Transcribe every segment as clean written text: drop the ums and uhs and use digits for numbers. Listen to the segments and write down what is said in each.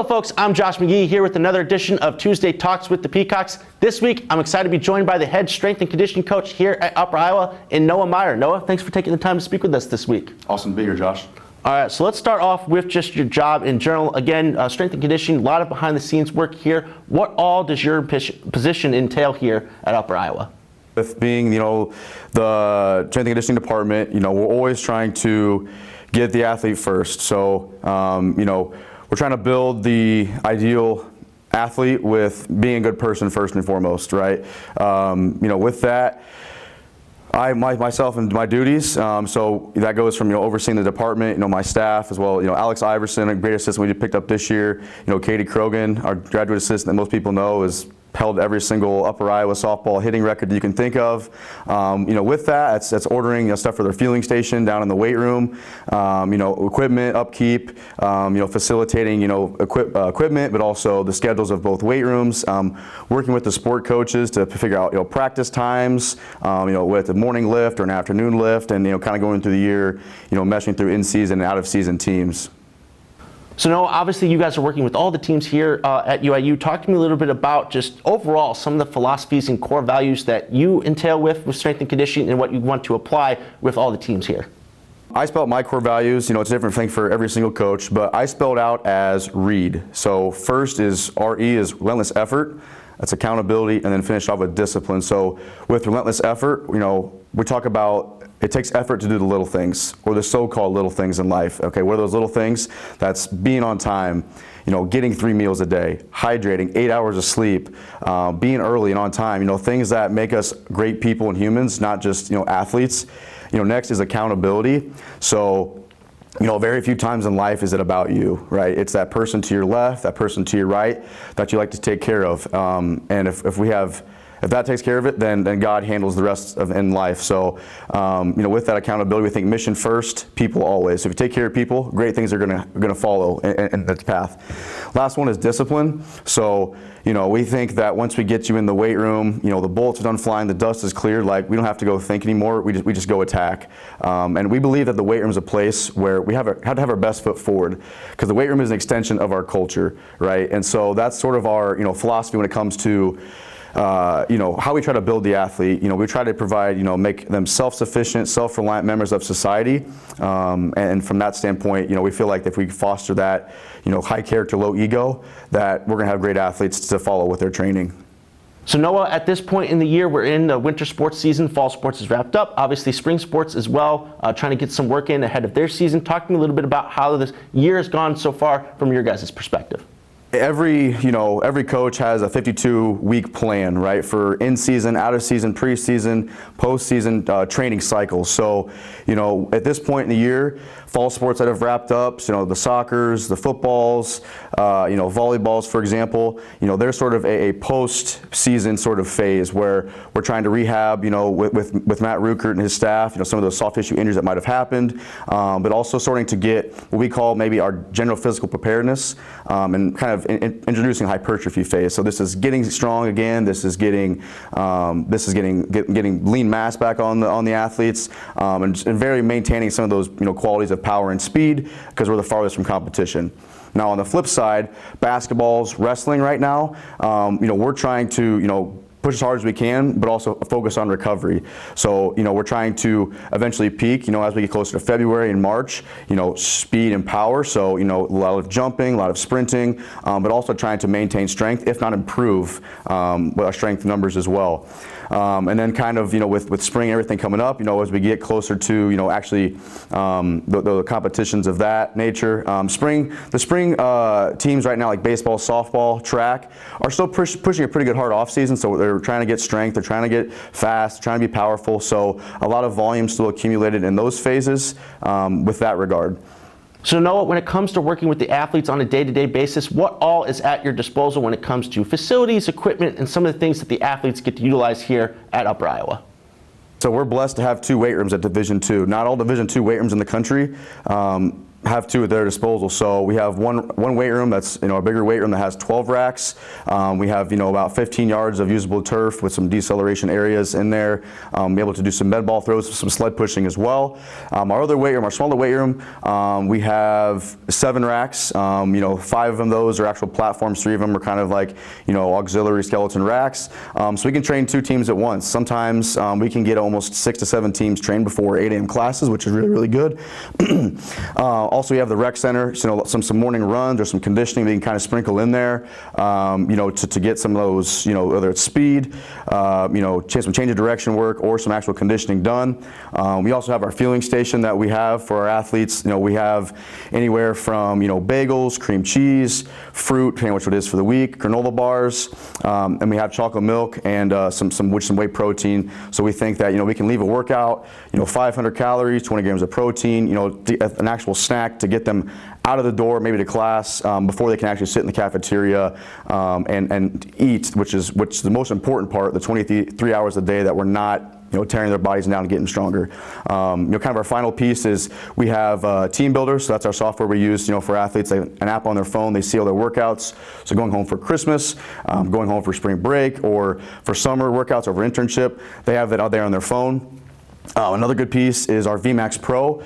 Hello folks, I'm Josh McGehee here with another edition of Tuesday Talks with the Peacocks. This week, I'm excited to be joined by the head strength and conditioning coach here at Upper Iowa, and Noah Meyer. Noah, thanks for taking the time to speak with us this week. Awesome to be here, Josh. All right, so let's start off with just your job in general. Again, strength and conditioning, a lot of behind the scenes work here. What all does your position entail here at Upper Iowa? With being, the strength and conditioning department, we're always trying to get the athlete first. So, we're trying to build the ideal athlete with being a good person first and foremost, right? With that, myself and my duties, so that goes from, overseeing the department, my staff as well, Alex Iverson, a great assistant we just picked up this year, Katie Krogan, our graduate assistant that most people know is held every single Upper Iowa softball hitting record that you can think of. With that, that's ordering stuff for their fueling station down in the weight room, equipment, upkeep, facilitating, equipment, but also the schedules of both weight rooms, working with the sport coaches to figure out, practice times, with a morning lift or an afternoon lift, and, kind of going through the year, meshing through in-season and out-of-season teams. So Noah, obviously you guys are working with all the teams here at UIU. Talk to me a little bit about just overall some of the philosophies and core values that you entail with strength and conditioning and what you want to apply with all the teams here. I spelled my core values, it's a different thing for every single coach, but I spelled out as READ. So first is RE is relentless effort, that's accountability, and then finish off with discipline. So with relentless effort, we talk about it takes effort to do the little things, or the so-called little things in life. Okay, what are those little things? That's being on time, getting 3 meals a day, hydrating, 8 hours of sleep, being early and on time, things that make us great people and humans, not just, athletes. Next is accountability. So, very few times in life is it about you, right? It's that person to your left, that person to your right that you like to take care of. And if that takes care of it, then God handles the rest of in life. So, with that accountability, we think mission first, people always. So if you take care of people, great things are gonna follow in that path. Last one is discipline. So, we think that once we get you in the weight room, the bullets are done flying, the dust is cleared, like we don't have to go think anymore. We just go attack. And we believe that the weight room is a place where we have to have our best foot forward, because the weight room is an extension of our culture, right? And so that's sort of our philosophy when it comes to how we try to build the athlete. We try to provide, make them self-sufficient, self-reliant members of society. And from that standpoint, we feel like if we foster that, high character, low ego, that we're going to have great athletes to follow with their training. So Noah, at this point in the year, we're in the winter sports season. Fall sports is wrapped up. Obviously, spring sports as well, trying to get some work in ahead of their season. Talk to me a little bit about how this year has gone so far from your guys' perspective. Every coach has a 52-week plan, right, for in-season, out-of-season, preseason, postseason training cycles. So, at this point in the year, fall sports that have wrapped up, the soccers, the footballs, volleyballs, for example, they're sort of a post-season sort of phase where we're trying to rehab, with Matt Ruckert and his staff, some of those soft tissue injuries that might have happened, but also starting to get what we call maybe our general physical preparedness, and kind of introducing hypertrophy phase. So this is getting strong again. This is getting lean mass back on the athletes, and very maintaining some of those qualities of power and speed, because we're the farthest from competition. Now on the flip side, basketballs, wrestling right now, we're trying to push as hard as we can, but also focus on recovery. So, we're trying to eventually peak, as we get closer to February and March, speed and power. So, a lot of jumping, a lot of sprinting, but also trying to maintain strength, if not improve with our strength numbers as well. And then kind of, with spring and everything coming up, as we get closer to, actually the competitions of that nature. The spring teams right now, like baseball, softball, track, are still pushing a pretty good hard off season. So they're trying to get strength, they're trying to get fast, trying to be powerful. So a lot of volume still accumulated in those phases with that regard. So Noah, when it comes to working with the athletes on a day-to-day basis, what all is at your disposal when it comes to facilities, equipment, and some of the things that the athletes get to utilize here at Upper Iowa? So we're blessed to have 2 weight rooms at Division II. Not all Division II weight rooms in the country have two at their disposal. So we have one weight room that's a bigger weight room that has 12 racks. We have about 15 yards of usable turf with some deceleration areas in there. Be able to do some med ball throws, some sled pushing as well. Our other weight room, our smaller weight room, we have 7 racks. 5 of them those are actual platforms. 3 of them are kind of like auxiliary skeleton racks. So we can train 2 teams at once. Sometimes we can get almost 6 to 7 teams trained before 8 a.m. classes, which is really, really good. Also, we have the rec center, some morning runs or some conditioning that you can kind of sprinkle in there, to get some of those, whether it's speed, some change of direction work or some actual conditioning done. We also have our fueling station that we have for our athletes. We have anywhere from, bagels, cream cheese, fruit, depending on which it is for the week, granola bars, and we have chocolate milk and some whey protein. So we think that, we can leave a workout, 500 calories, 20 grams of protein, an actual snack to get them out of the door, maybe to class, before they can actually sit in the cafeteria and eat, which is the most important part, the 23 hours a day that we're not tearing their bodies down and getting stronger. Kind of our final piece is we have Team Builder, so that's our software we use, for athletes. They an app on their phone, they see all their workouts. So going home for Christmas, going home for spring break, or for summer workouts over internship, they have that out there on their phone. Another good piece is our VMAX Pro.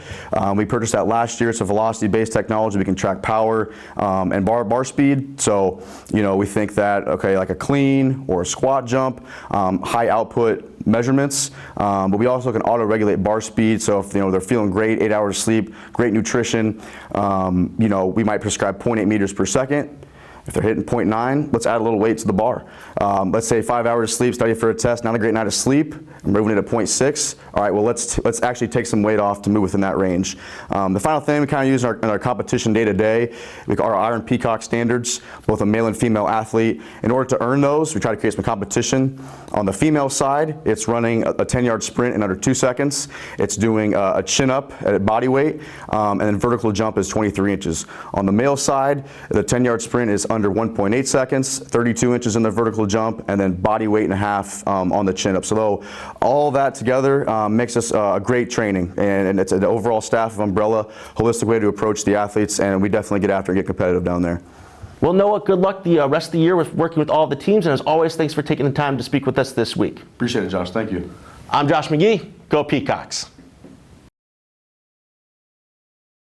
We purchased that last year. It's a velocity-based technology. We can track power and bar speed. So, we think that, like a clean or a squat jump, high output measurements, but we also can auto-regulate bar speed. So if they're feeling great, 8 hours of sleep, great nutrition, we might prescribe 0.8 meters per second. If they're hitting 0.9, let's add a little weight to the bar. Let's say 5 hours of sleep, study for a test, not a great night of sleep. I'm moving it to 0.6. All right, well, let's actually take some weight off to move within that range. The final thing we kind of use in our competition day to day, we call our Iron Peacock standards, both a male and female athlete. In order to earn those, we try to create some competition. On the female side, it's running a 10-yard sprint in under 2 seconds. It's doing a chin up at body weight, and then vertical jump is 23 inches. On the male side, the 10-yard sprint is under 1.8 seconds, 32 inches in the vertical jump, and then body weight and a half on the chin up. So though all that together makes us a great training, and it's an overall staff of umbrella, holistic way to approach the athletes, and we definitely get after and get competitive down there. Well, Noah, good luck the rest of the year with working with all the teams, and as always, thanks for taking the time to speak with us this week. Appreciate it, Josh. Thank you. I'm Josh McGehee. Go Peacocks.